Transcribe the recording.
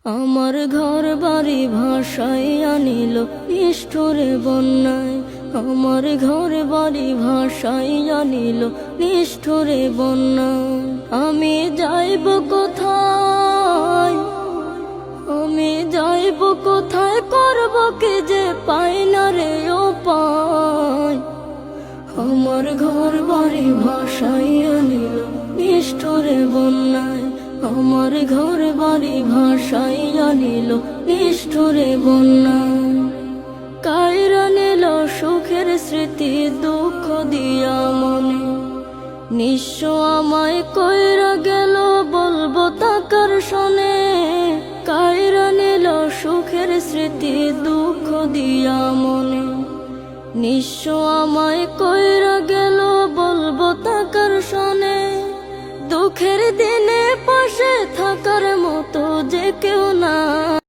আমার ঘর বাড়ি ভাসাইয়া নিল নিষ্ঠুরে বন্যায়। আমার ঘর বাড়ি ভাসাইয়া নিল নিষ্ঠুরে বন্যায়। আমি যাইব কোথায়, আমি যাইব কোথায়, করব কি যে পাই না রে উপায়। আমার ঘর বাড়ি ভাসাইয়া নিল নিষ্ঠুরে বন্যায়। আমার ঘর বাড়ি ভাসাইয়া নিল নিষ্ঠুরে বন্যায়। কাইরা নিল সুখের স্মৃতি দুঃখ দিয়া মনে, নিঃস্ব আমায় কইরা গেল বলবো তাকার শোনে। কাইরা নিল সুখের স্মৃতি দুঃখ দিয়া মনে, নিঃস্ব আমায় কইরা গেল বলবো তাকার শোনে। দুঃখের দিনে পাশে থাকার মতো যে কেউ না